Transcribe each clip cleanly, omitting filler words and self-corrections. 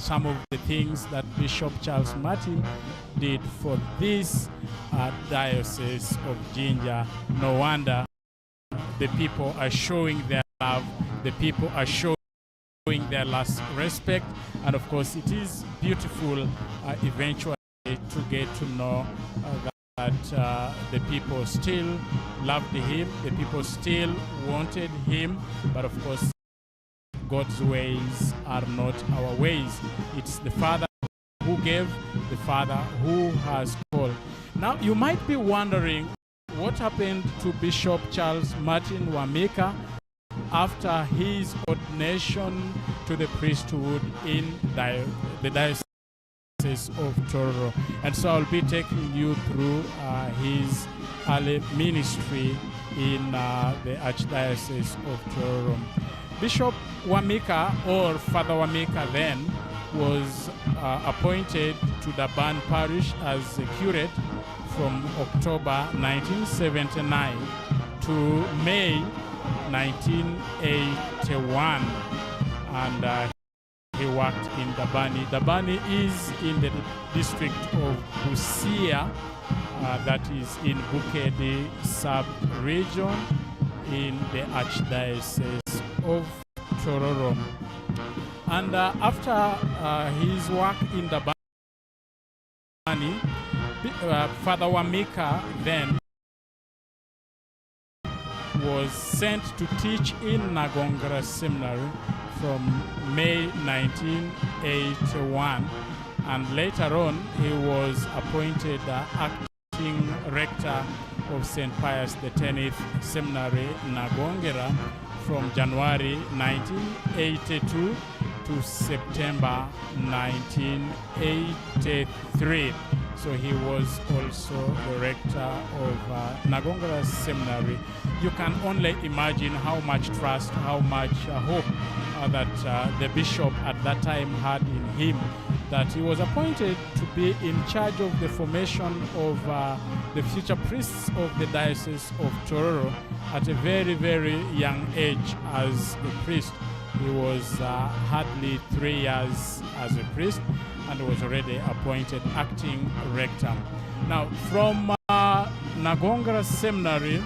some of the things that Bishop Charles Martin did for this diocese of Jinja. No wonder the people are showing their love, the people are showing their last respect, and of course it is beautiful eventually to get to know that the people still loved him, the people still wanted him, but of course God's ways are not our ways. It's the Father who gave, the Father who has called. Now you might be wondering what happened to Bishop Charles Martin Wamika after his ordination to the priesthood in the diocese of Tororo. And so I'll be taking you through his early ministry in the Archdiocese of Tororo. Bishop Wamika, or Father Wamika then, was appointed to the Ban Parish as a curate from October 1979 to May 1981, and he worked in Dabani. Dabani is in the district of Busia, that is in Bukedi sub-region in the Archdiocese of Tororo. And after his work in Dabani, Father Wamika then was sent to teach in Nagongara Seminary from May 1981, and later on he was appointed acting rector of St. Pius X Seminary Nagongera from January 1982 to September 1983. So he was also the rector of Nagongara Seminary. You can only imagine how much trust, how much hope that the bishop at that time had in him, that he was appointed to be in charge of the formation of the future priests of the Diocese of Tororo at a very, very young age as a priest. He was hardly 3 years as a priest and was already appointed acting rector. Now, from Nagongara Seminary,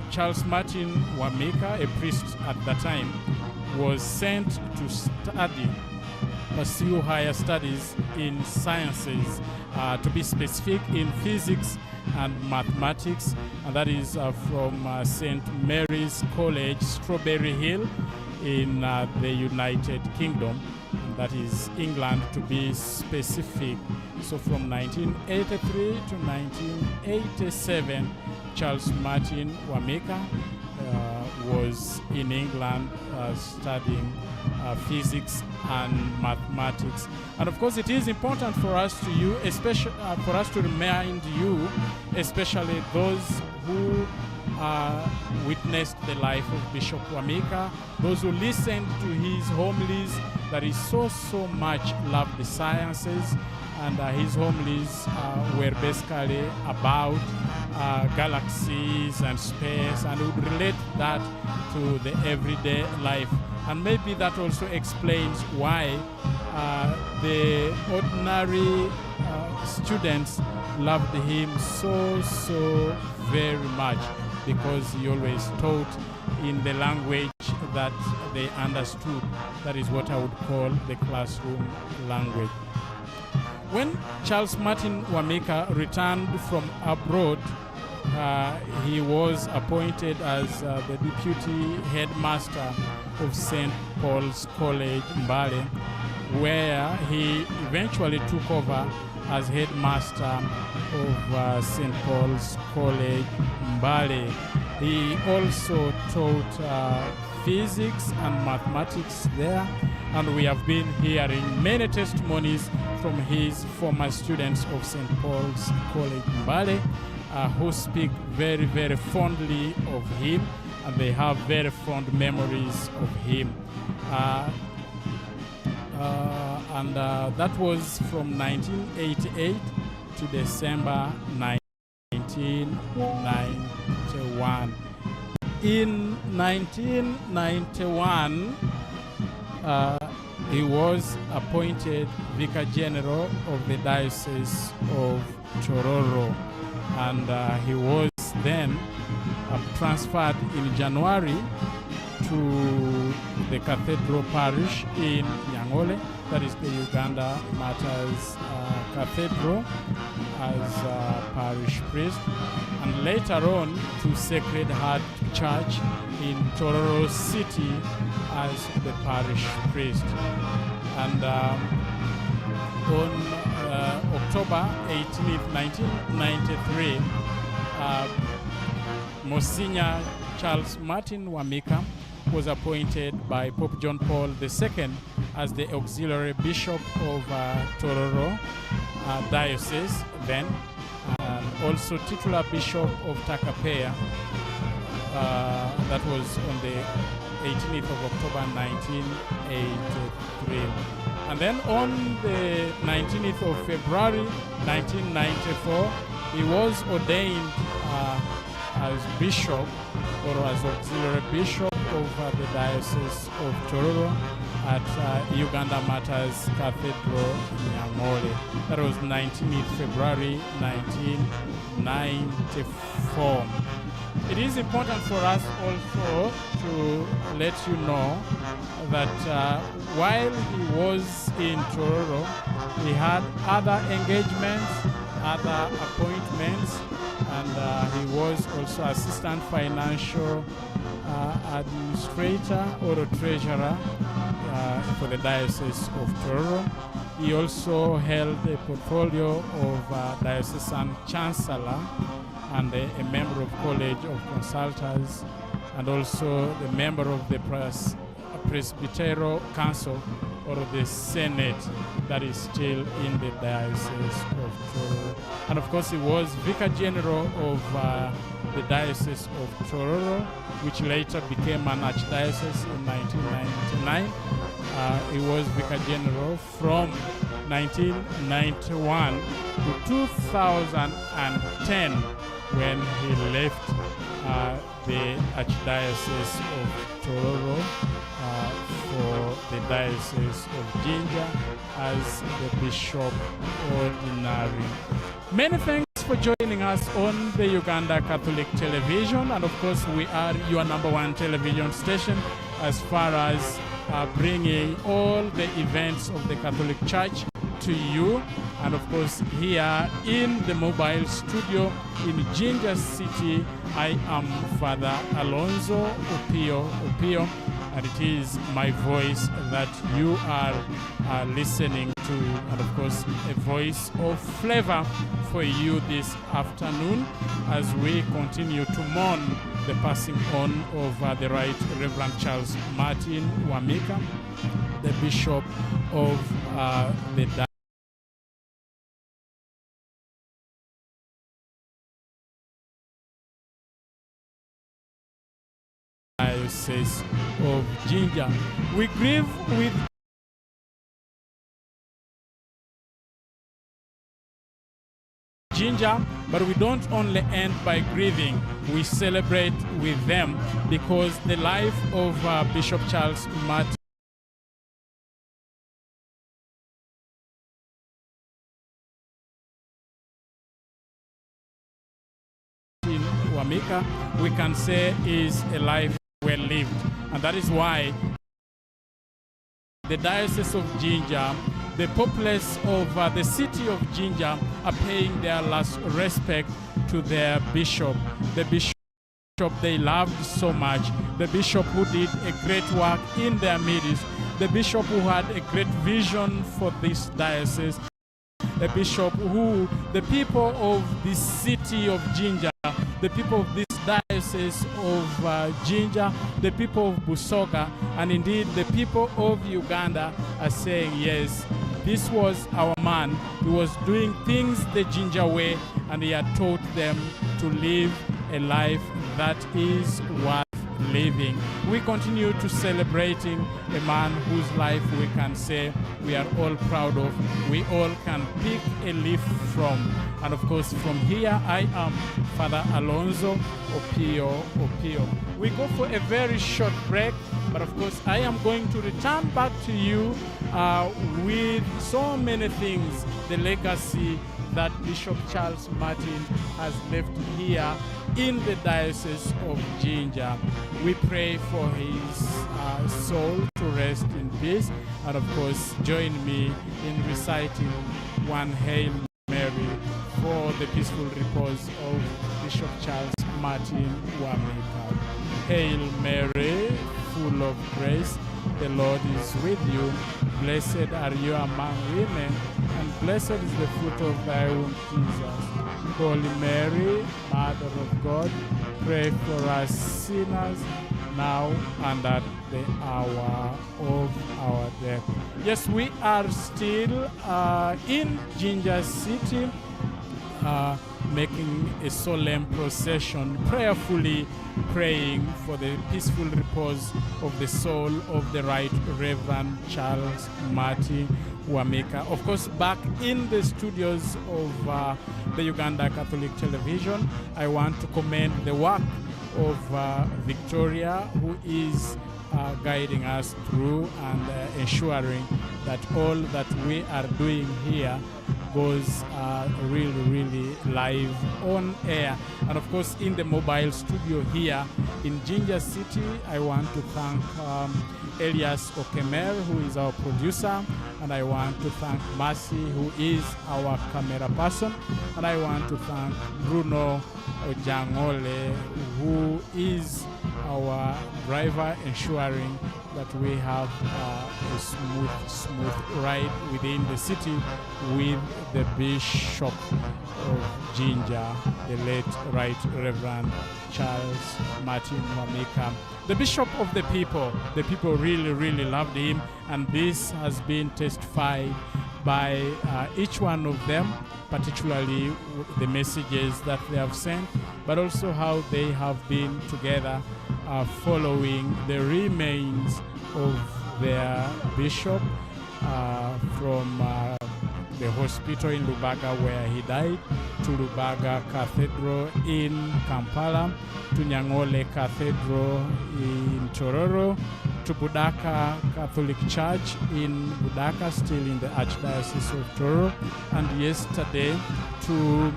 Charles Martin Wamika, a priest at that time, was sent to pursue higher studies in sciences, to be specific in physics and mathematics, and that is from St. Mary's College, Strawberry Hill in the United Kingdom, and that is England to be specific. So from 1983 to 1987, Charles Martin Wamika was in England studying physics and mathematics. And of course, it is important for us to remind you, especially those who witnessed the life of Bishop Wamika, those who listened to his homilies, that he so much loved the sciences, and his homilies were basically about galaxies and space, and would relate that to the everyday life. And maybe that also explains why the ordinary students loved him so very much, because he always taught in the language that they understood. That is what I would call the classroom language. When Charles Martin Wamika returned from abroad, he was appointed as the deputy headmaster of St. Paul's College, Mbale, where he eventually took over as headmaster of St. Paul's College, Mbale. He also taught physics and mathematics there, and we have been hearing many testimonies from his former students of St. Paul's College, Mbale, who speak very fondly of him, and they have very fond memories of him. And that was from 1988 to December 1991. In 1991, he was appointed Vicar General of the Diocese of Tororo, and he was then transferred in January to the Cathedral Parish in Nyang'ole, that is the Uganda Martyrs Cathedral, as parish priest, and later on to Sacred Heart Church in Tororo City as the parish priest. And on October 18th, 1993, Monsignor Charles Martin Wamika was appointed by Pope John Paul II as the auxiliary bishop of Tororo Diocese then, and also titular bishop of Takapea. That was on the 18th of October 1983. And then on the 19th of February 1994, he was ordained as bishop or as auxiliary bishop of the Diocese of Tororo at Uganda Martyrs Cathedral in Nyang'ole. That was 19th February 1994. It is important for us also to let you know that while he was in Tororo, he had other engagements, other appointments, and he was also assistant financial administrator or treasurer for the Diocese of Tororo. He also held a portfolio of diocesan chancellor and a member of College of Consultants, and also the member of the Presbyteral Council or the Senate that is still in the Diocese of Tororo. And of course, he was Vicar General of the Diocese of Tororo, which later became an archdiocese in 1999. He was Vicar General from 1991 to 2010 when he left the Archdiocese of Tororo for the Diocese of Jinja as the Bishop Ordinary. Many thanks for joining us on the Uganda Catholic Television, and of course we are your #1 television station as far as bringing all the events of the Catholic Church to you. And of course, here in the mobile studio in Jinja City, I am Father Alonzo Opio, and it is my voice that you are listening to, and of course, a voice of flavor for you this afternoon as we continue to mourn the passing on of the Right Reverend Charles Martin Wamika, the Bishop of the Diocese of Jinja. We grieve with Jinja, but we don't only end by grieving, we celebrate with them, because the life of Bishop Charles Martin Wamika, we can say, is a life well lived. And that is why the Diocese of Jinja, the populace of the city of Jinja, are paying their last respect to their bishop, the bishop they loved so much, the bishop who did a great work in their midst, the bishop who had a great vision for this diocese, a bishop who the people of the city of Jinja, the people of this diocese of Jinja, the people of Busoga, and indeed the people of Uganda are saying, yes, this was our man. He was doing things the Jinja way, and he had taught them to live a life that is worth living. We continue to celebrating a man whose life we can say we are all proud of. We all can pick a leaf from. And of course, from here, I am Father Alonzo Opio. We go for a very short break. But of course, I am going to return back to you with so many things, the legacy that Bishop Charles Martin has left here in the Diocese of Jinja. We pray for his soul to rest in peace. And of course, join me in reciting one Hail Mary for the peaceful repose of Bishop Charles Martin Wamika. Hail Mary, full of grace, the Lord is with you. Blessed are you among women, and blessed is the fruit of thy womb, Jesus. Holy Mary, Mother of God, pray for us sinners, now and at the hour of our death. Yes, we are still in Jinja City, making a solemn procession, prayerfully praying for the peaceful repose of the soul of the Right Reverend Charles Martin Wamika. Of course, back in the studios of the Uganda Catholic Television, I want to commend the work of Victoria, who is guiding us through and ensuring that all that we are doing here goes really live on air. And of course, in the mobile studio here in Jinja City, I want to thank Elias Okemer, who is our producer, and I want to thank Mercy, who is our camera person, and I want to thank Bruno Ojangole, who is our driver, ensuring that we have a smooth ride within the city with the Bishop of Jinja, the late Right Reverend Charles Martin Wamika, the Bishop of the people. The people really loved him, and this has been testified by each one of them, particularly the messages that they have sent, but also how they have been together following the remains of their bishop from the hospital in Lubaga where he died, to Lubaga Cathedral in Kampala, to Nyangole Cathedral in Tororo, to Budaka Catholic Church in Budaka, still in the Archdiocese of Tororo, and yesterday to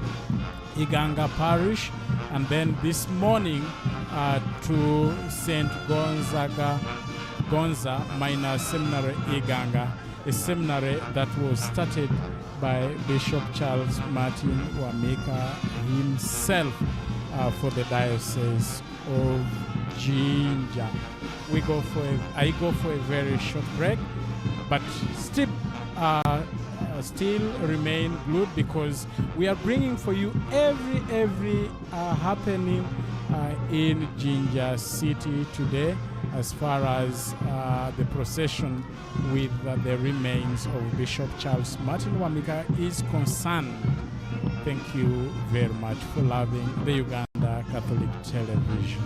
Iganga Parish, and then this morning to St. Gonza Minor Seminary Iganga, a seminary that was started by Bishop Charles Martin Wamika himself for the Diocese of Jinja. I go for a very short break, but still remain glued, because we are bringing for you every happening in Jinja City today, as far as the procession with the remains of Bishop Charles Martin Wamika is concerned. Thank you very much for loving the Uganda Catholic Television.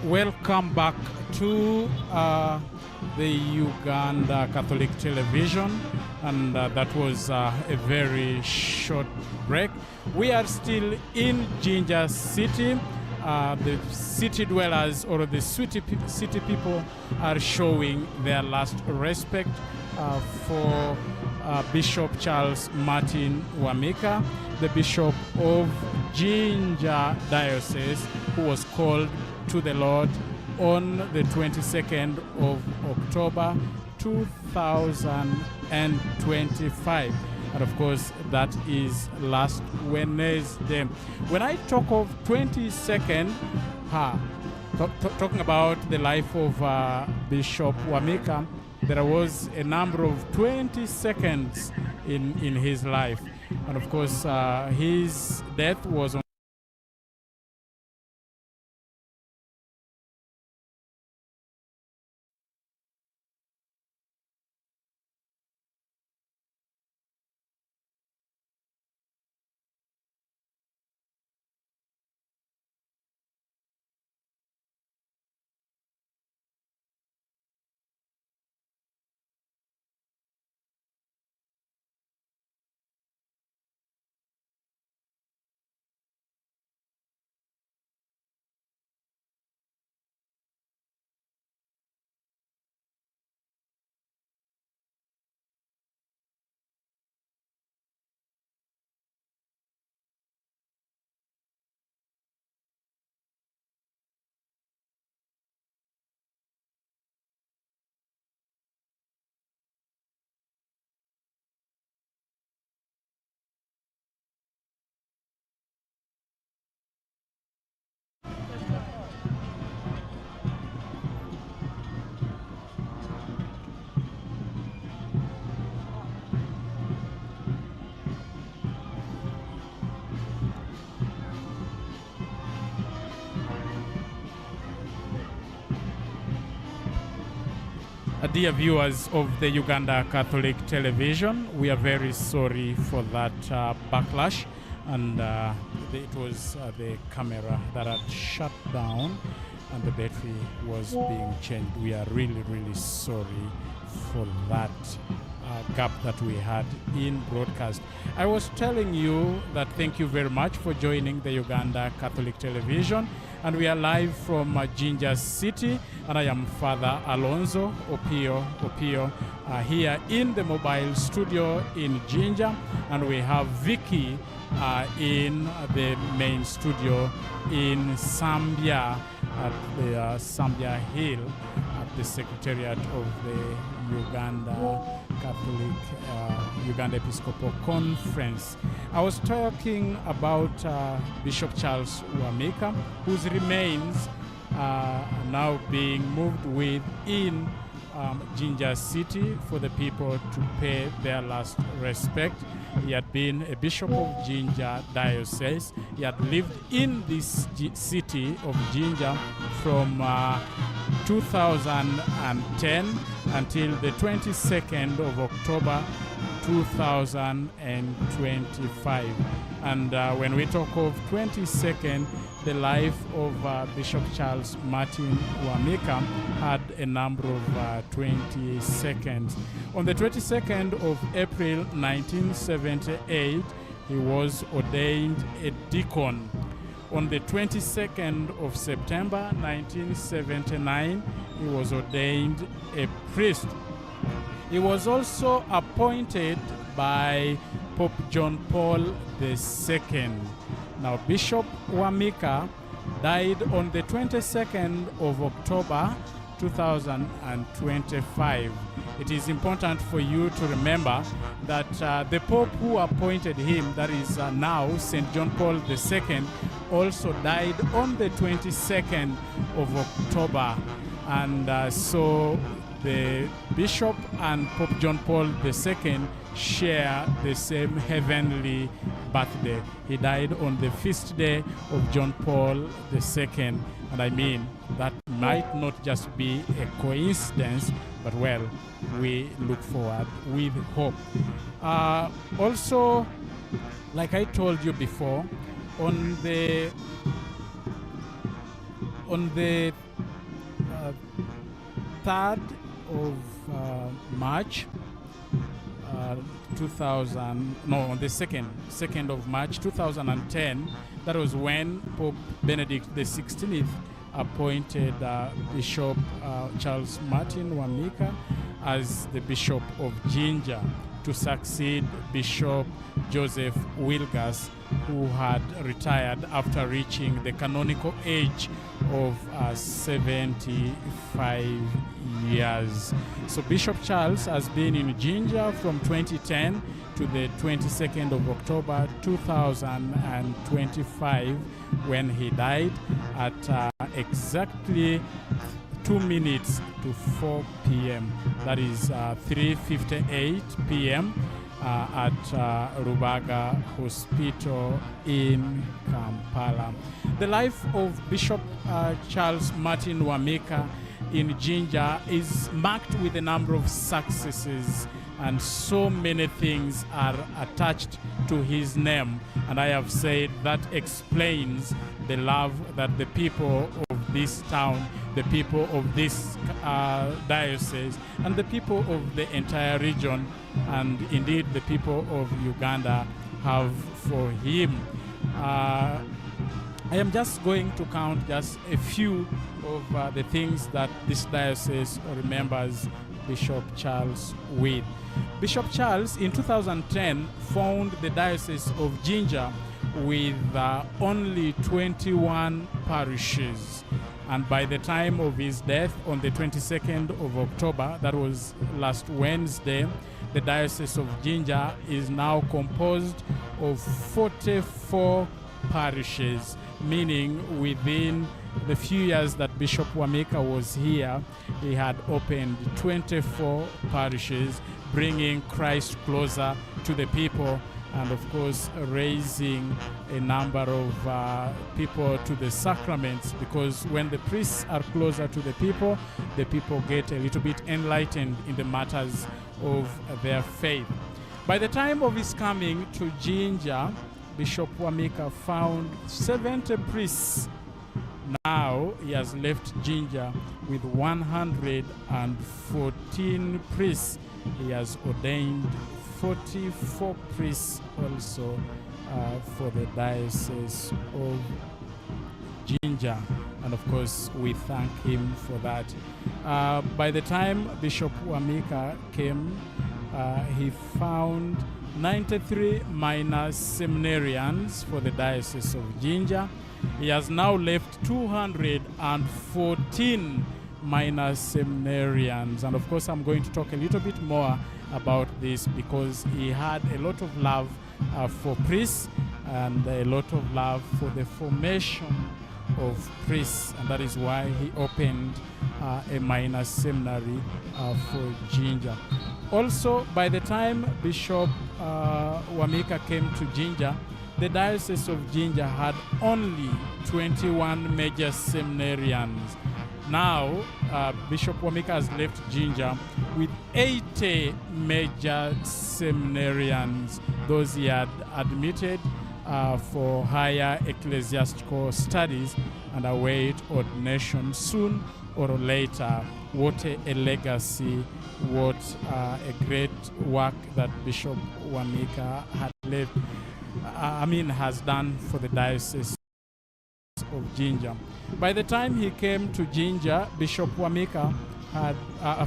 Welcome back to the Uganda Catholic Television, and that was a very short break. We are still in Jinja City. The city dwellers or the city people are showing their last respect for Bishop Charles Martin Wamika, the Bishop of Jinja Diocese, who was called to the Lord on the 22nd of October 2025. And of course, that is last Wednesday. When I talk of 22nd, talking about the life of Bishop Wamika, there was a number of 22nds in his life. And of course, his death was on Dear viewers of the Uganda Catholic Television, we are very sorry for that backlash, and it was the camera that had shut down and the battery was being changed. We are really, really sorry for that gap that we had in broadcast. I was telling you that thank you very much for joining the Uganda Catholic Television. and we are live from Jinja City, and I am Father Alonzo Opio here in the mobile studio in Jinja, and we have Vicky in the main studio in Zambia at the Zambia Hill at the Secretariat of the Uganda Uganda Episcopal Conference. I was talking about Bishop Charles Wamika, whose remains are now being moved within Jinja City for the people to pay their last respect. He had been a bishop of Jinja Diocese. He had lived in this city of Jinja from 2010 until the 22nd of October 2025. And when we talk of 22nd, the life of Bishop Charles Martin Wamika had a number of 22nds. On the 22nd of April 1978, he was ordained a deacon. On the 22nd of September 1979, he was ordained a priest. He was also appointed by Pope John Paul II. Now, Bishop Wamika died on the 22nd of October 2025. It is important for you to remember that the Pope who appointed him, that is now St. John Paul II, also died on the 22nd of October. And so the Bishop and Pope John Paul II share the same heavenly birthday. He died on the feast day of John Paul II. And I mean, that might not just be a coincidence, but well, we look forward with hope. Also, like I told you before, on the 3rd of March, on the 2nd of March 2010, that was when Pope Benedict XVI appointed Bishop Charles Martin Wamika as the Bishop of Jinja to succeed Bishop Joseph Wilgas, who had retired after reaching the canonical age of 75 years. So Bishop Charles has been in Jinja from 2010 to the 22nd of October 2025, when he died at exactly 2 minutes to 4 p.m. That is 3:58 p.m. At Rubaga Hospital in Kampala. The life of Bishop Charles Martin Wamika in Jinja is marked with a number of successes, and so many things are attached to his name. And I have said that explains the love that the people of this town, the people of this diocese, and the people of the entire region, and indeed the people of Uganda have for him. I am just going to count just a few of the things that this diocese remembers Bishop Charles with. Bishop Charles in 2010 found the Diocese of Jinja with only 21 parishes. And by the time of his death on the 22nd of October, that was last Wednesday, the Diocese of Jinja is now composed of 44 parishes, meaning within the few years that Bishop Wamika was here, he had opened 24 parishes, bringing Christ closer to the people, and of course raising a number of people to the sacraments, because when the priests are closer to the people get a little bit enlightened in the matters of their faith. By the time of his coming to Jinja, Bishop Wamika found 70 priests. Now he has left Jinja with 114 priests. He has ordained 44 priests also for the Diocese of Jinja. And of course, we thank him for that. By the time Bishop Wamika came, he found 93 minor seminarians for the Diocese of Jinja. He has now left 214 minor seminarians. And of course, I'm going to talk a little bit more about this because he had a lot of love for priests and a lot of love for the formation of priests, and that is why he opened a minor seminary for Jinja. Also, by the time Bishop Wamika came to Jinja, the Diocese of Jinja had only 21 major seminarians. Now, Bishop Wamika has left Jinja with 80 major seminarians, those he had admitted for higher ecclesiastical studies and await ordination soon or later. What a legacy, what a great work that Bishop Wamika has done for the Diocese of Jinja. By the time he came to Jinja, Bishop Wamika had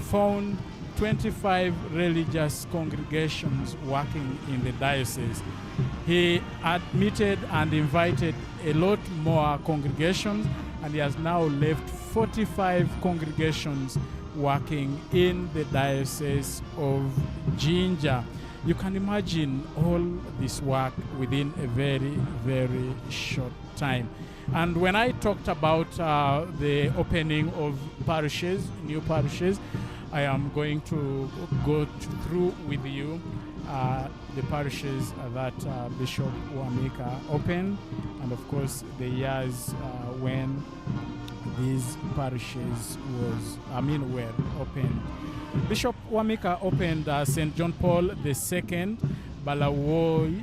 found 25 religious congregations working in the diocese. He admitted and invited a lot more congregations, and he has now left 45 congregations working in the Diocese of Jinja. You can imagine all this work within a very, very short time. And when I talked about the opening of parishes, new parishes, I am going to go through with you the parishes that Bishop Wamika opened, and of course the years when these parishes were opened. Bishop Wamika opened St. John Paul II Balawoy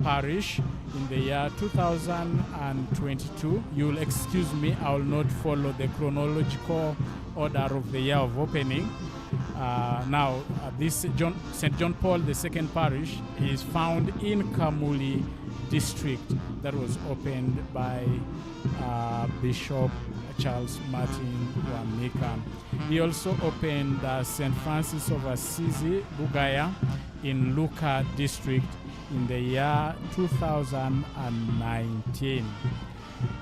parish in the year 2022. You'll excuse me, I will not follow the chronological order of the year of opening. This St. John Paul II parish is found in Kamuli district, that was opened by Bishop Charles Martin Wamika. He also opened St. Francis of Assisi Bugaya in Luka district in the year 2019.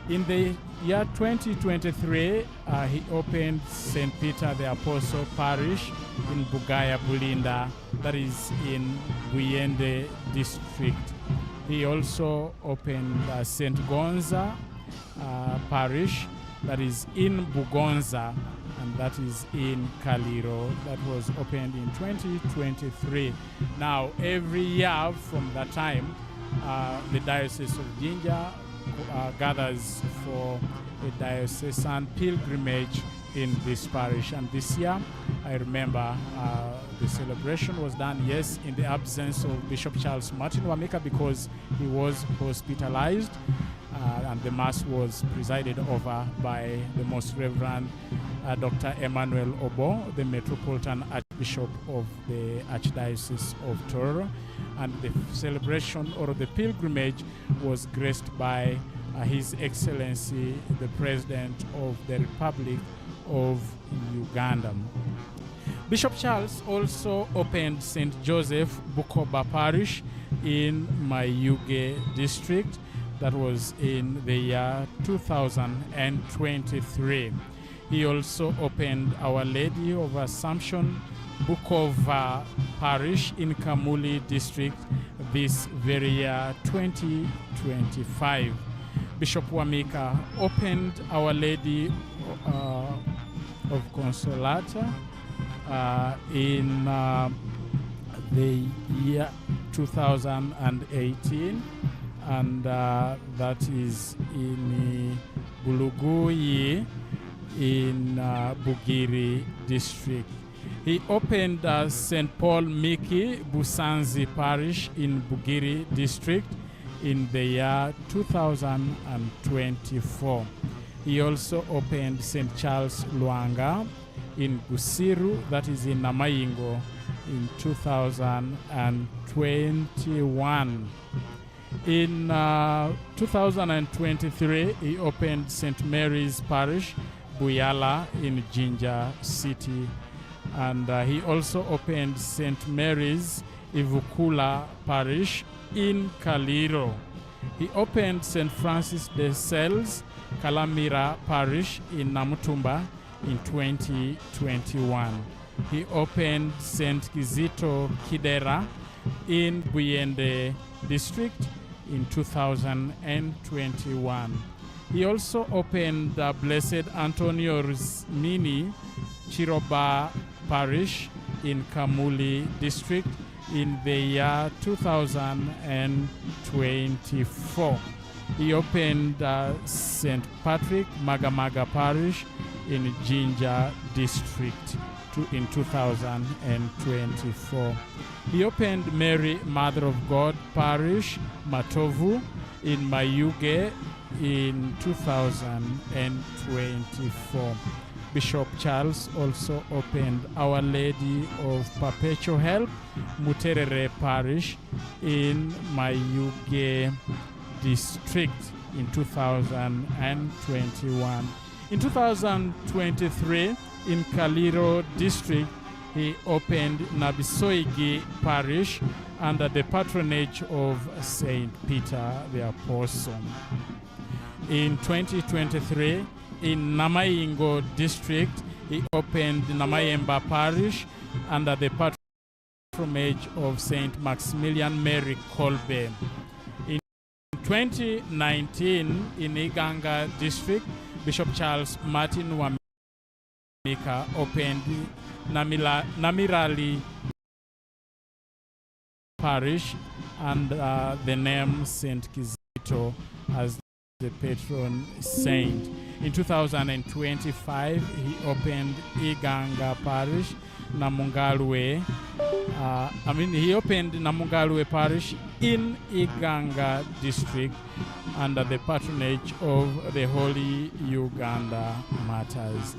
In the year 2023, he opened St. Peter the Apostle Parish in Bugaya Bulinda, that is in Buyende district. He also opened St. Gonza Parish, that is in Bugonza, and that is in Kaliro. That was opened in 2023. Now, every year from that time, the Diocese of Jinja gathers for a diocesan pilgrimage in this parish. And this year, I remember the celebration was done, yes, in the absence of Bishop Charles Martin Wamika because he was hospitalized, and the Mass was presided over by the Most Reverend Dr. Emmanuel Obo, the Metropolitan Archbishop of the Archdiocese of Tororo. And the celebration or the pilgrimage was graced by His Excellency, the President of the Republic of Uganda. Bishop Charles also opened St. Joseph Bukoba Parish in Mayuge District. That was in the year 2023. He also opened Our Lady of Assumption Bukova Parish in Kamuli District this very year 2025. Bishop Wamika opened Our Lady of Consolata in the year 2018, and that is in Buluguyi in Bugiri district. He opened St. Paul Miki Busanzi Parish in Bugiri district in the year 2024. He also opened St. Charles Luanga in Busiru, that is in Namayingo, in 2021. In 2023, he opened St. Mary's Parish, Buyala in Jinja City. And he also opened St. Mary's Ivukula Parish in Kaliro. He opened St. Francis de Sales, Kalamira Parish in Namutumba in 2021. He opened St. Kizito Kidera in Buyende District in 2021. He also opened Blessed Antonio Mini Chiroba Parish in Kamuli District in the year 2024. He opened St. Patrick Magamaga Parish in Jinja District in 2024. He opened Mary Mother of God Parish, Matovu, in Mayuge in 2024. Bishop Charles also opened Our Lady of Perpetual Help, Muterere Parish in Mayuge District in 2021. In 2023, in Kaliro District, he opened Nabisoigi Parish under the patronage of Saint Peter the Apostle. In 2023, in Namayingo District, he opened Namayemba Parish under the patronage of Saint Maximilian Mary Kolbe. In 2019, in Iganga District, Bishop Charles Martin Wamika opened Namirali Parish and the name Saint Kizito as the patron saint. In 2025, he opened Iganga Parish, Namungalwe. He opened Namungalwe Parish in Iganga District under the patronage of the Holy Uganda Martyrs.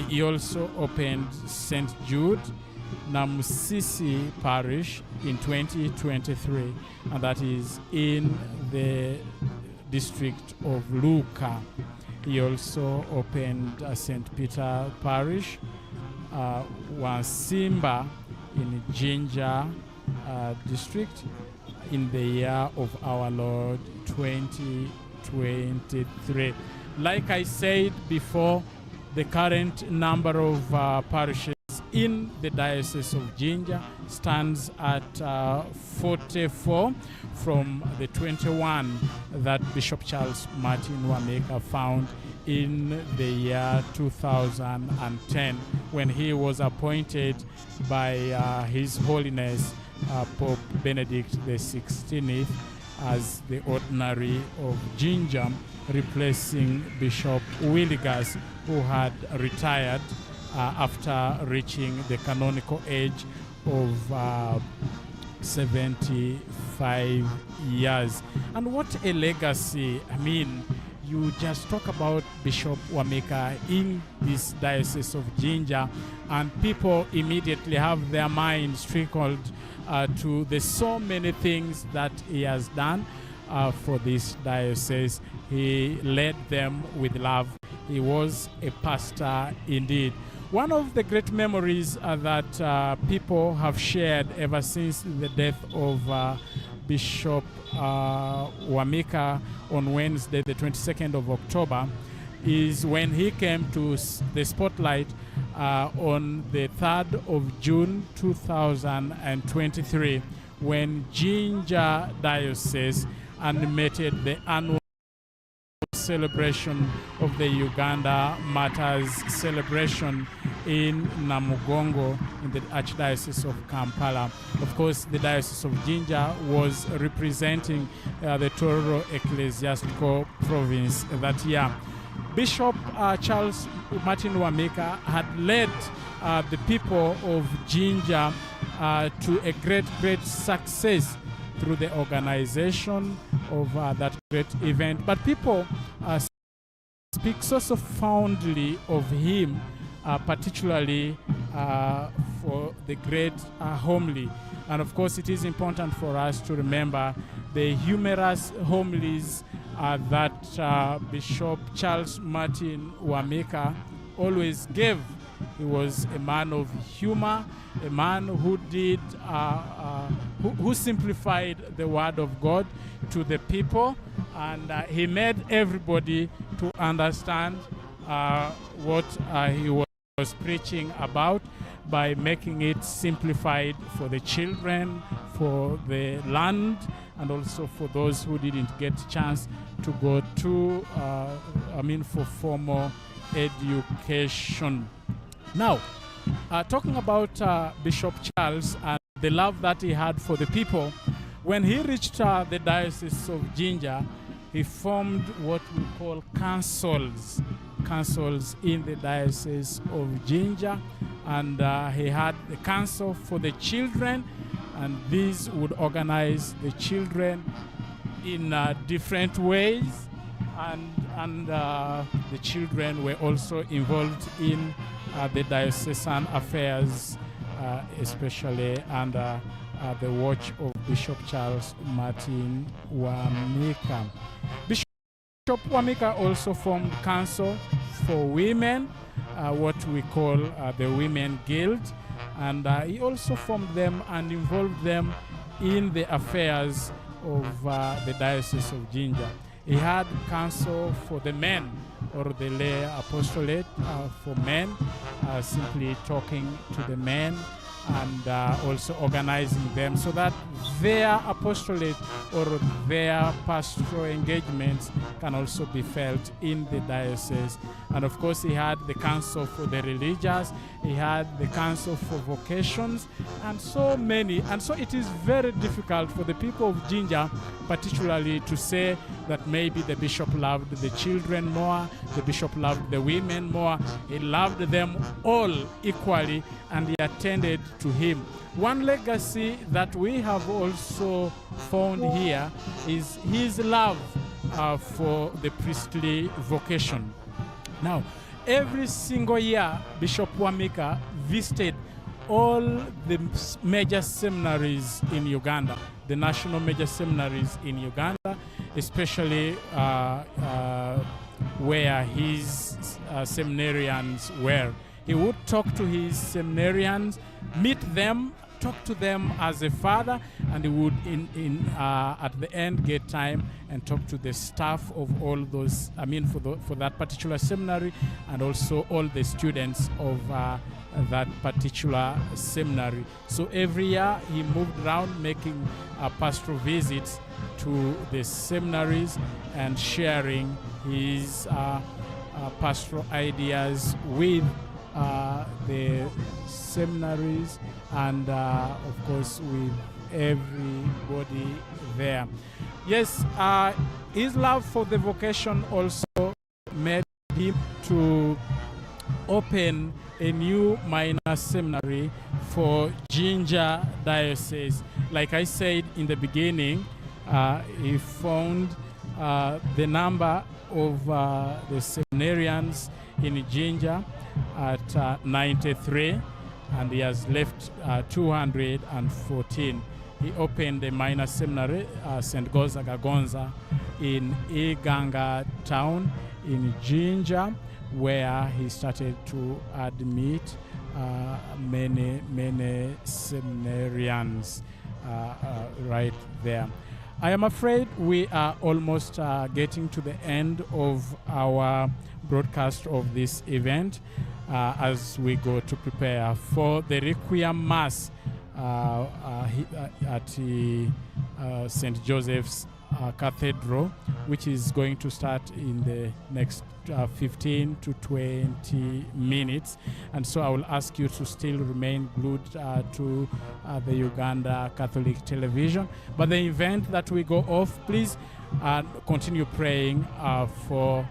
He also opened St. Jude Namusisi Parish in 2023, and that is in the district of Luka. He also opened St. Peter Parish, Wansimba in Jinja district in the year of our Lord 2023. Like I said before, the current number of parishes in the Diocese of Jinja stands at 44 from the 21 that Bishop Charles Martin Wamika found in the year 2010 when he was appointed by His Holiness Pope Benedict XVI as the ordinary of Jinja, replacing Bishop Willigas, who had retired after reaching the canonical age of 75 years. And what a legacy. I mean, you just talk about Bishop Wamika in this Diocese of Jinja, and people immediately have their minds trickled to the so many things that he has done for this diocese. He led them with love. He was a pastor indeed. One of the great memories that people have shared ever since the death of Bishop Wamika on Wednesday, the 22nd of October, is when he came to the spotlight on the 3rd of June 2023, when Jinja Diocese animated the annual celebration of the Uganda Martyrs celebration in Namugongo in the Archdiocese of Kampala. Of course, the Diocese of Jinja was representing the Tororo Ecclesiastical Province that year. Bishop Charles Martin Wamika had led the people of Jinja to a great success through the organization of that great event. But people speak so fondly of him particularly for the great homily. And of course, it is important for us to remember the humorous homilies that Bishop Charles Martin Wamika always gave. He was a man of humor, a man who did, who simplified the word of God to the people, and he made everybody to understand what he was preaching about by making it simplified for the children, for the land, and also for those who didn't get a chance to go to, for formal education. Now, talking about Bishop Charles and the love that he had for the people, when he reached the Diocese of Jinja, he formed what we call councils in the Diocese of Jinja, and he had the council for the children, and these would organize the children in different ways, and the children were also involved in the diocesan affairs, especially under the watch of Bishop Charles Martin Wamika. Bishop Wamika also formed council for women, what we call the Women Guild, and he also formed them and involved them in the affairs of the Diocese of Jinja. He had council for the men, or the lay apostolate for men, simply talking to the men and also organizing them so that their apostolate or their pastoral engagements can also be felt in the diocese. And of course, he had the council for the religious, he had the council for vocations, and so many. And so it is very difficult for the people of Jinja, particularly, to say that maybe the bishop loved the children more, the bishop loved the women more. He loved them all equally, and he attended to him. One legacy that we have also found here is his love for the priestly vocation. Now, every single year, Bishop Wamika visited all the major seminaries in Uganda, the national major seminaries in Uganda, especially where his seminarians were. He would talk to his seminarians, meet them, talk to them as a father, and he would at the end get time and talk to the staff of all those, for that particular seminary, and also all the students of that particular seminary. So every year he moved around making pastoral visits to the seminaries and sharing his pastoral ideas with the seminaries and of course with everybody there. Yes, his love for the vocation also made him to open a new minor seminary for Jinja Diocese. Like I said in the beginning, he found the number of the seminarians in Jinja at 93, and he has left 214. He opened a minor seminary, St. Gonzaga Gonza, in Iganga town in Jinja, where he started to admit many seminarians right there. I am afraid we are almost getting to the end of our broadcast of this event as we go to prepare for the Requiem Mass at St. Joseph's Cathedral, which is going to start in the next 15 to 20 minutes. And so I will ask you to still remain glued to the Uganda Catholic television. But the event that we go off, please continue praying for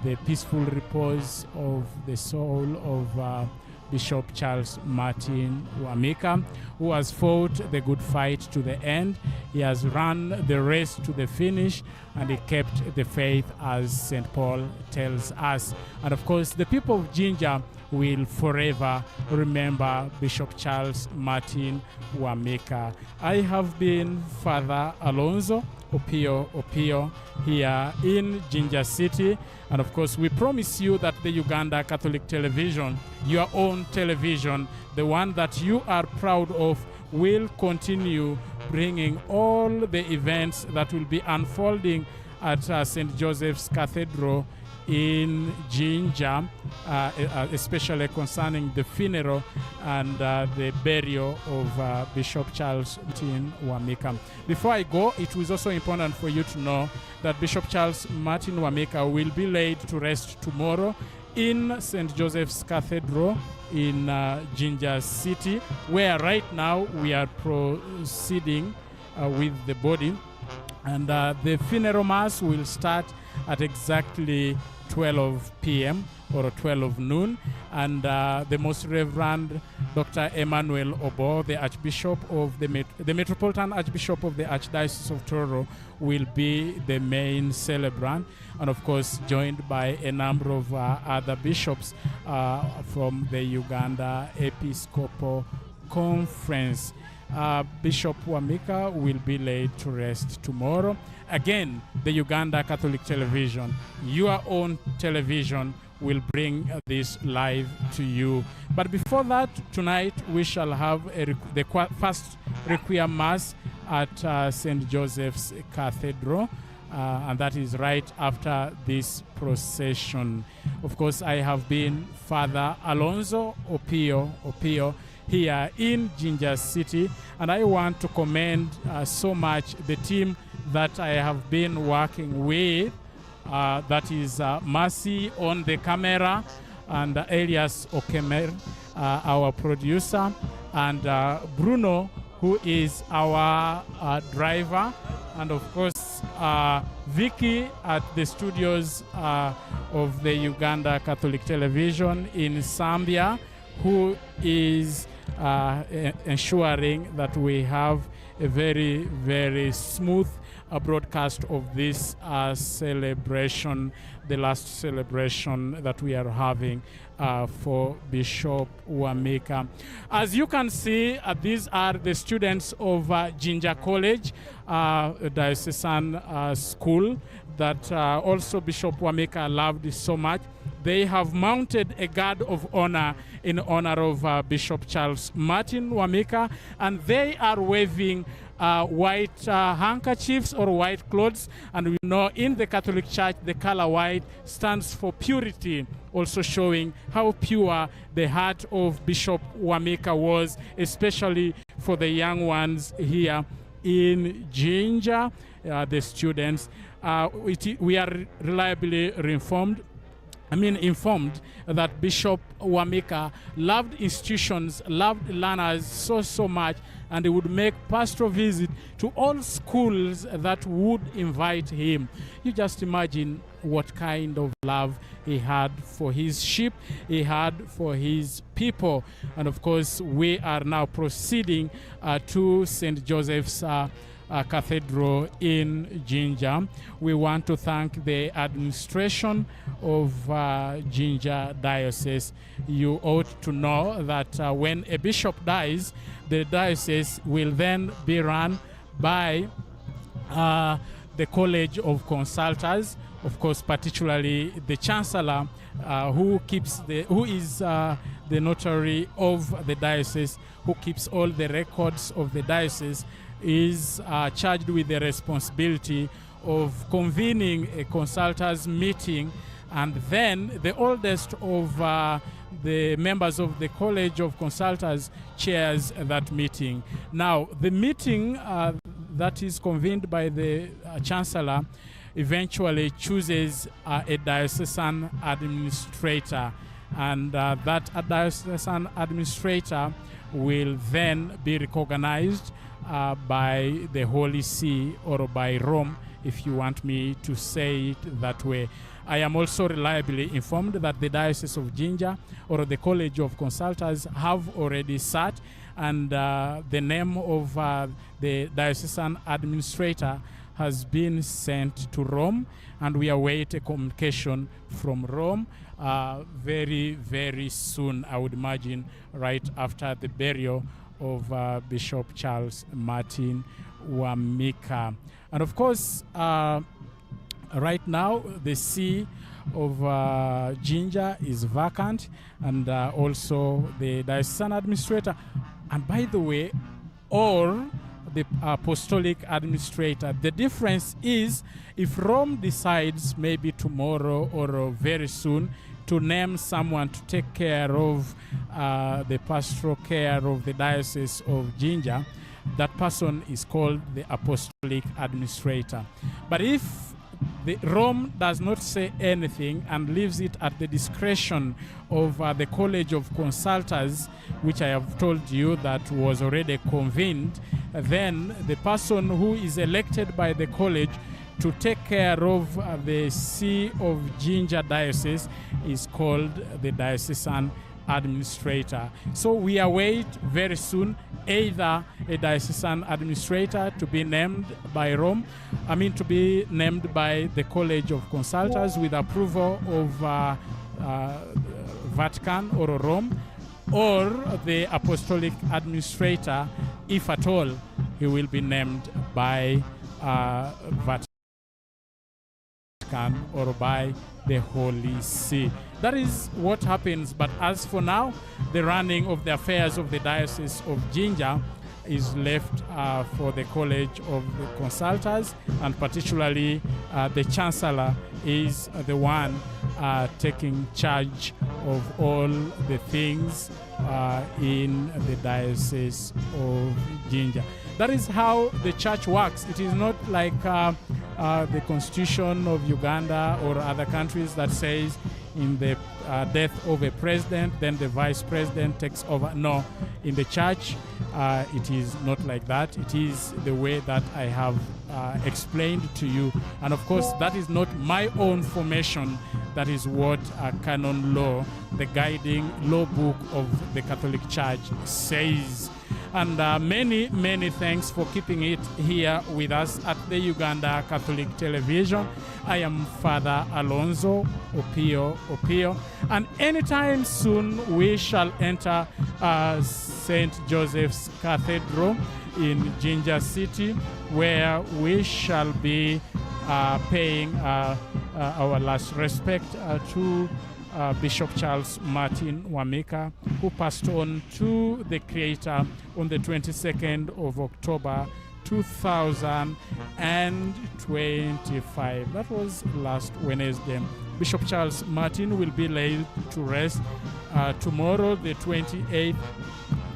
the peaceful repose of the soul of Bishop Charles Martin Wamika, who has fought the good fight to the end. He has run the race to the finish, and he kept the faith, as St. Paul tells us. And of course, the people of Jinja will forever remember Bishop Charles Martin Wamika. I have been Father Alonzo Opio here in Jinja City. And of course, we promise you that the Uganda Catholic Television, your own television, the one that you are proud of, will continue bringing all the events that will be unfolding at St. Joseph's Cathedral in Jinja, especially concerning the funeral and the burial of Bishop Charles Martin Wamika. Before I go, it was also important for you to know that Bishop Charles Martin Wamika will be laid to rest tomorrow in St. Joseph's Cathedral in Jinja City, where right now we are proceeding with the body. And the funeral mass will start at exactly 12 p.m. or 12 noon. And the Most Reverend Dr. Emmanuel Obo, the Archbishop of the Metropolitan Archbishop of the Archdiocese of Toro, will be the main celebrant. And of course, joined by a number of other bishops from the Uganda Episcopal Conference. Bishop Wamika will be laid to rest tomorrow. Again, the Uganda Catholic Television, your own television, will bring this live to you. But before that, tonight we shall have the first Requiem Mass at St. Joseph's Cathedral. And that is right after this procession. Of course, I have been Father Alonzo Opio here in Jinja City, and I want to commend so much the team that I have been working with. That is Mercy on the camera, and Elias Okemer, our producer, and Bruno, who is our driver, and of course Vicky at the studios of the Uganda Catholic Television in Zambia, who is ensuring that we have a very, very smooth broadcast of this celebration, the last celebration that we are having for Bishop Wamika. As you can see, these are the students of Jinja College, a diocesan school that also Bishop Wamika loved so much. They have mounted a guard of honor in honor of Bishop Charles Martin Wamika, and they are waving white handkerchiefs or white clothes. And we know in the Catholic Church, the color white stands for purity, also showing how pure the heart of Bishop Wamika was, especially for the young ones here in Jinja, the students. We are reliably informed that Bishop Wamika loved institutions, loved learners so much, and he would make pastoral visit to all schools that would invite him. You just imagine what kind of love he had for his sheep, he had for his people. And of course, we are now proceeding to St. Joseph's Cathedral in Jinja. We want to thank the administration of Jinja Diocese. You ought to know that when a bishop dies, the diocese will then be run by the College of Consultors, of course, particularly the Chancellor, who is the notary of the diocese, who keeps all the records of the diocese, is charged with the responsibility of convening a consultors meeting, and then the oldest of the members of the College of Consultors chairs that meeting. Now, the meeting that is convened by the Chancellor eventually chooses a diocesan administrator, and that diocesan administrator will then be recognized by the Holy See, or by Rome, if you want me to say it that way. I am also reliably informed that the Diocese of Jinja, or the College of Consultors, have already sat and the name of the diocesan administrator has been sent to Rome, and we await a communication from Rome very, very soon, I would imagine, right after the burial of Bishop Charles Martin Wamika. And of course, right now, the see of Jinja is vacant, and also the diocesan administrator. And by the way, or the apostolic administrator. The difference is if Rome decides maybe tomorrow or very soon to name someone to take care of the pastoral care of the Diocese of Jinja, that person is called the apostolic administrator. But if Rome does not say anything and leaves it at the discretion of the College of Consultors, which I have told you that was already convened, then the person who is elected by the college to take care of the See of Jinja Diocese is called the diocesan administrator. So we await very soon either a diocesan administrator to be named by Rome, to be named by the College of Consultors with approval of Vatican or Rome, or the apostolic administrator, if at all, he will be named by Vatican or by the Holy See. That is what happens. But as for now, the running of the affairs of the Diocese of Jinja is left for the College of the Consultors, and particularly the Chancellor is the one taking charge of all the things in the Diocese of Jinja. That is how the church works. It is not like the Constitution of Uganda or other countries that says in the death of a president, then the vice president takes over. No, in the church, it is not like that. It is the way that I have explained to you. And of course, that is not my own formation. That is what canon law, the guiding law book of the Catholic Church, says. And many, many thanks for keeping it here with us at the Uganda Catholic Television. I am Father Alonzo Opio. And anytime soon we shall enter St. Joseph's Cathedral in Jinja City, where we shall be paying our last respect to Bishop Charles Martin Wamika, who passed on to the Creator on the 22nd of October 2025. That was last Wednesday. Bishop Charles Martin will be laid to rest tomorrow, the 28th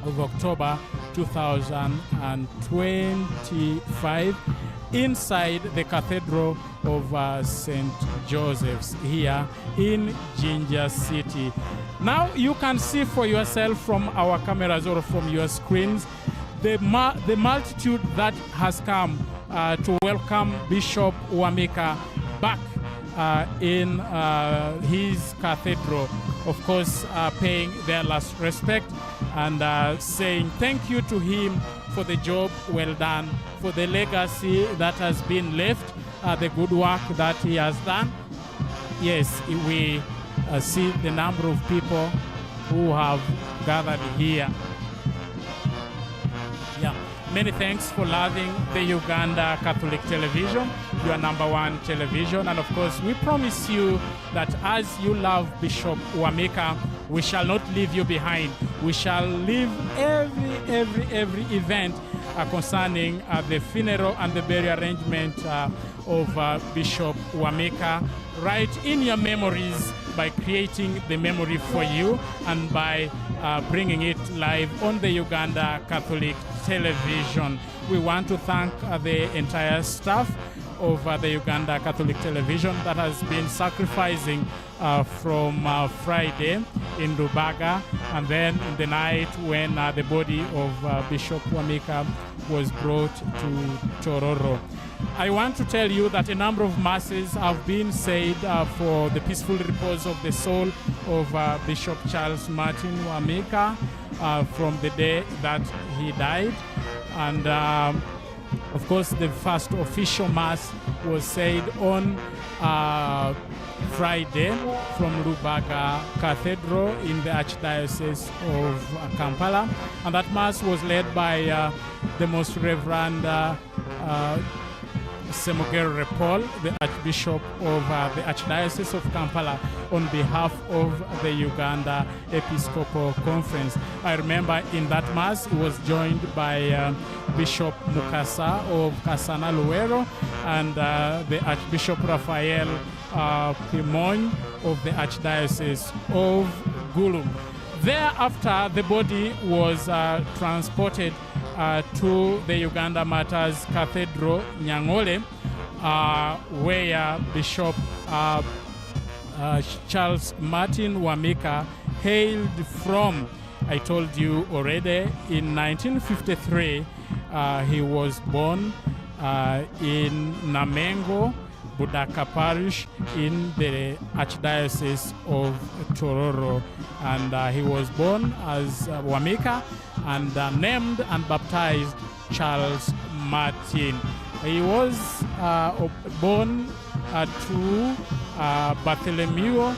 of October 2025, inside the Cathedral of St. Joseph's here in Jinja City. Now you can see for yourself from our cameras or from your screens the multitude that has come to welcome Bishop Wamika back in his cathedral. Of course, paying their last respect and saying thank you to him for the job well done, for the legacy that has been left, the good work that he has done. Yes, we see the number of people who have gathered here. Yeah, many thanks for loving the Uganda Catholic Television, your #1 television. And of course, we promise you that as you love Bishop Wamika, we shall not leave you behind. We shall leave every event concerning the funeral and the burial arrangement of Bishop Wamika right in your memories by creating the memory for you and by bringing it live on the Uganda Catholic Television. We want to thank the entire staff of the Uganda Catholic Television that has been sacrificing from Friday in Rubaga, and then in the night when the body of Bishop Wamika was brought to Tororo. I want to tell you that a number of masses have been said for the peaceful repose of the soul of Bishop Charles Martin Wamika. from the day that he died. And of course, the first official mass was said on Friday from Lubaga Cathedral in the Archdiocese of Kampala. And that mass was led by the Most Reverend Semugero Paul, the Archbishop of the Archdiocese of Kampala, on behalf of the Uganda Episcopal Conference. I remember in that Mass, he was joined by Bishop Mukasa of Kasana Luero and the Archbishop Raphael Pimon of the Archdiocese of Gulu. Thereafter, the body was transported to the Uganda Martyrs Cathedral, Nyangole, where Bishop Charles Martin Wamika hailed from. I told you already, in 1953, he was born in Namengo, Budaka Parish in the Archdiocese of Tororo. And he was born as Wamika and named and baptized Charles Martin. He was born to Bartholomew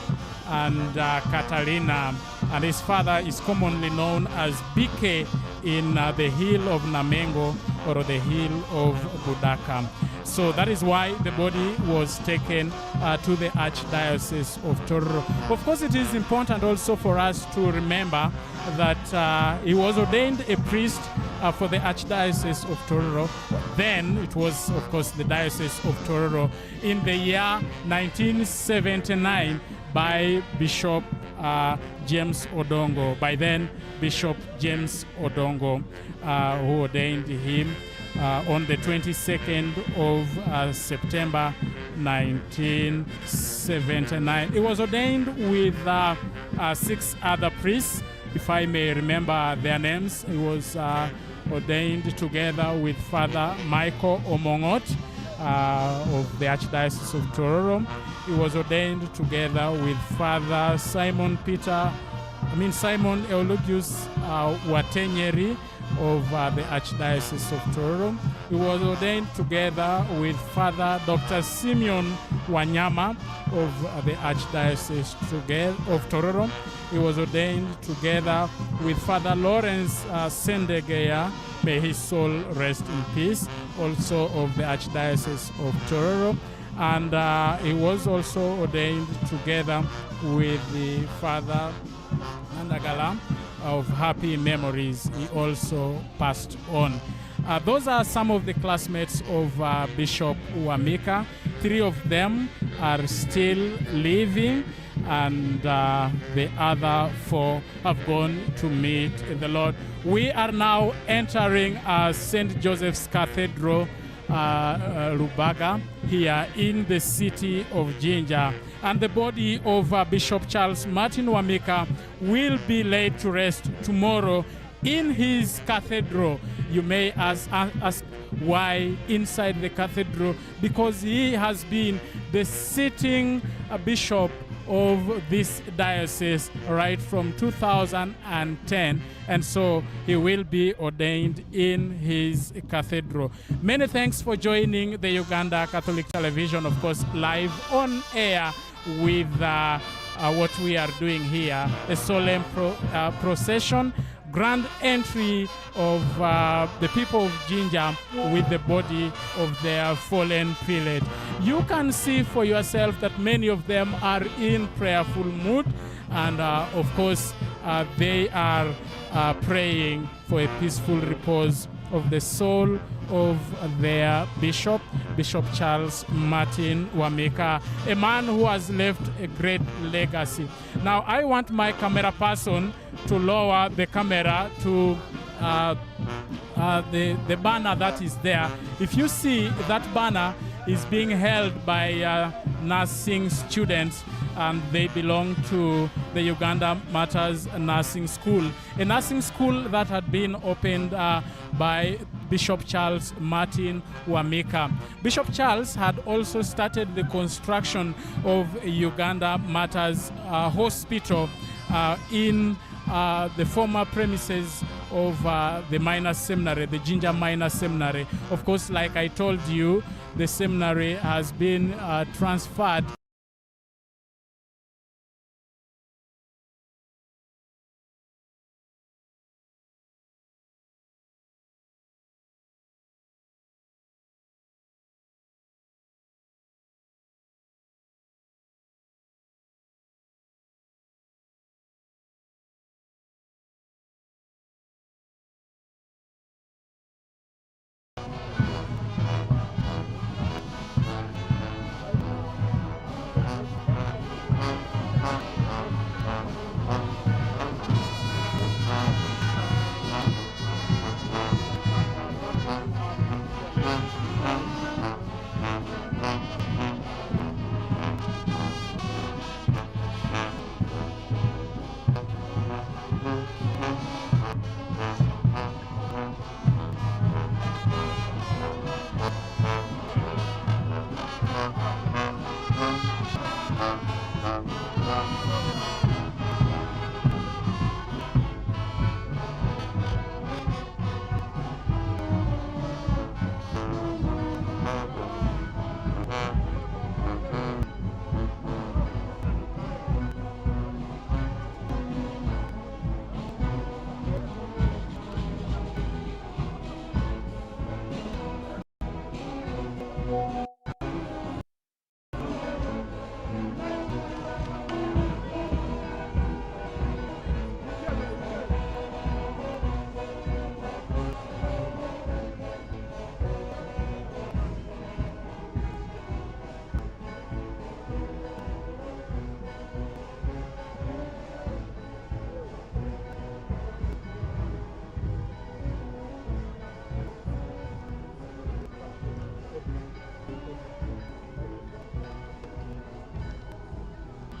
and Catalina, and his father is commonly known as BK in the hill of Namengo or the hill of Budaka. So that is why the body was taken to the Archdiocese of Tororo. Of course, it is important also for us to remember that he was ordained a priest for the Archdiocese of Tororo. Then it was, of course, the Diocese of Tororo in the year 1979 by Bishop James Odongo. By then, Bishop James Odongo, who ordained him on the 22nd of September 1979. He was ordained with 6 other priests, if I may remember their names. He was ordained together with Father Michael Omongot of the Archdiocese of Tororo. He was ordained together with Father Simon Eulogius Watenyeri of the Archdiocese of Tororo. He was ordained together with Father Dr. Simeon Wanyama of the Archdiocese of Tororo. He was ordained together with Father Lawrence Sendegeya, may his soul rest in peace, also of the Archdiocese of Tororo. And he was also ordained together with the Father Andagala of happy memories. He also passed on. Those are some of the classmates of Bishop Wamika. 3 of them are still living, and the other 4 have gone to meet the Lord. We are now entering St. Joseph's Cathedral, Lubaga, here in the city of Jinja. And the body of Bishop Charles Martin Wamika will be laid to rest tomorrow in his cathedral. You may ask why inside the cathedral? Because he has been the sitting bishop of this diocese right from 2010, and so he will be ordained in his cathedral. Many thanks for joining the Uganda Catholic Television, of course, live on air with what we are doing here, a solemn procession, grand entry of the people of Jinja with the body of their fallen prelate. You can see for yourself that many of them are in prayerful mood, and of course they are praying for a peaceful repose of the soul of their bishop, Bishop Charles Martin Wamika, a man who has left a great legacy. Now I want my camera person to lower the camera to the banner that is there. If you see, that banner is being held by nursing students, and they belong to the Uganda Martyrs Nursing School, a nursing school that had been opened by Bishop Charles Martin Wamika. Bishop Charles had also started the construction of Uganda Martyrs Hospital in the former premises of the minor seminary, the Jinja Minor Seminary. Of course, like I told you, the seminary has been transferred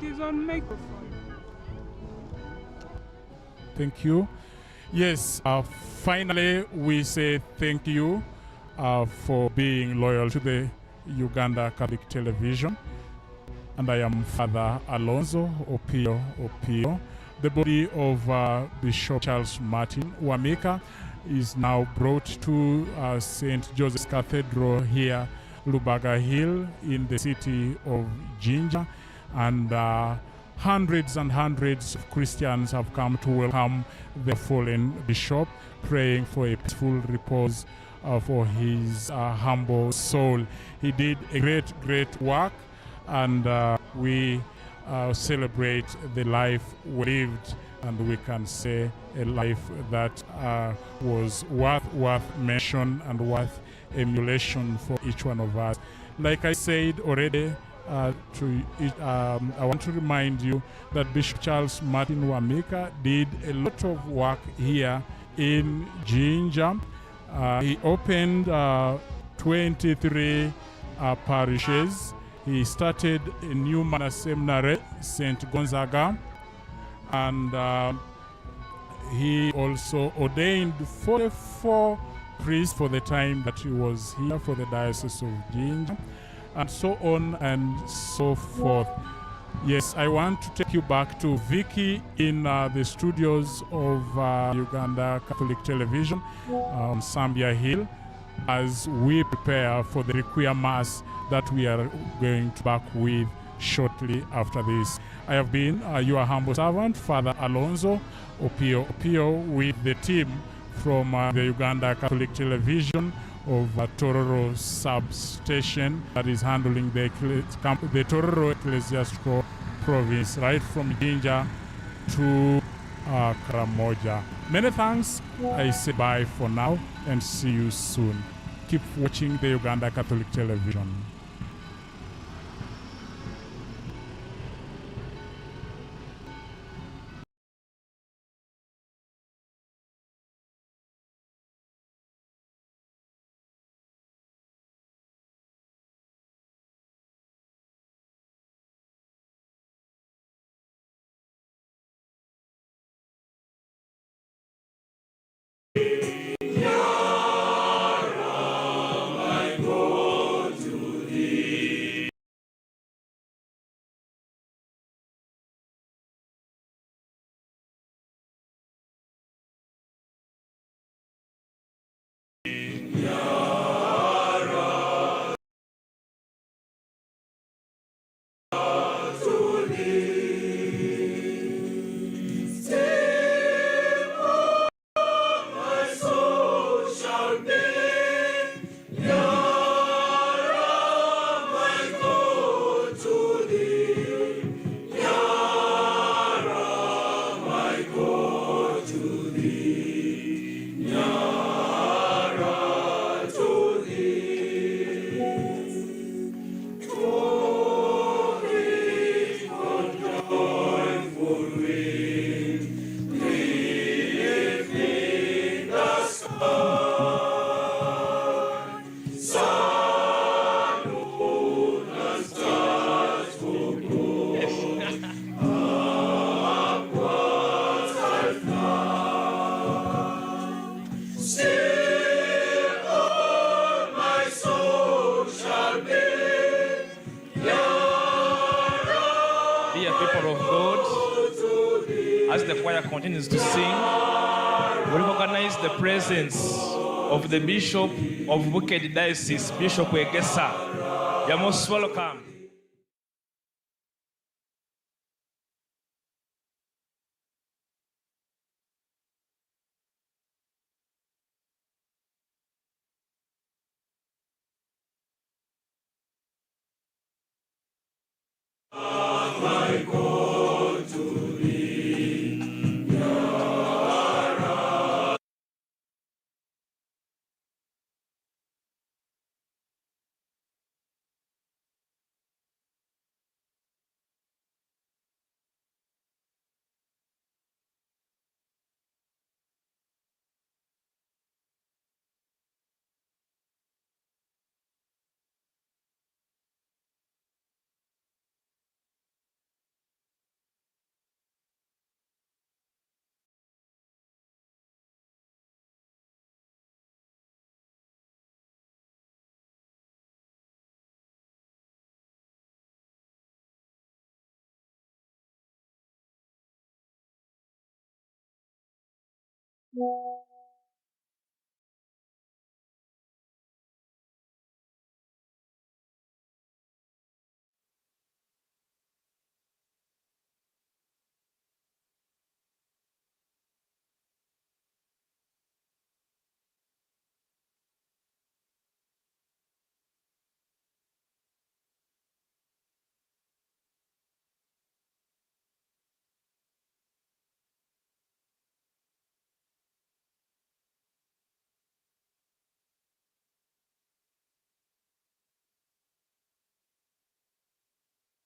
It is on microphone. Thank you. Yes, finally, we say thank you for being loyal to the Uganda Catholic Television. And I am Father Alonzo Opio. The body of Bishop Charles Martin Wamika is now brought to St. Joseph's Cathedral here, Lubaga Hill, in the city of Jinja. And hundreds and hundreds of Christians have come to welcome the fallen bishop, praying for a peaceful repose for his humble soul. He did a great work, and we celebrate the life we lived, and we can say a life that was worth mention and worth emulation for each one of us. Like I said already, I want to remind you that Bishop Charles Martin Wamika did a lot of work here in Jinja. He opened 23 parishes. He started a new minor seminary, St. Gonzaga, and he also ordained 44 priests for the time that he was here for the Diocese of Jinja, and so on and so forth. Yes, I want to take you back to Vicky in the studios of Uganda Catholic Television on Sambia Hill, as we prepare for the Requiem Mass that we are going to back with shortly after this. I have been your humble servant, Father Alonzo Opio, with the team from the Uganda Catholic Television of Tororo substation that is handling the Tororo Ecclesiastical Province, right from Jinja to Karamoja. Many thanks. I say bye for now and see you soon. Keep watching the Uganda Catholic Television. people of God, as the choir continues to sing, we recognize the presence of the Bishop of Wicked Diocese, Bishop Egesa. You're most welcome.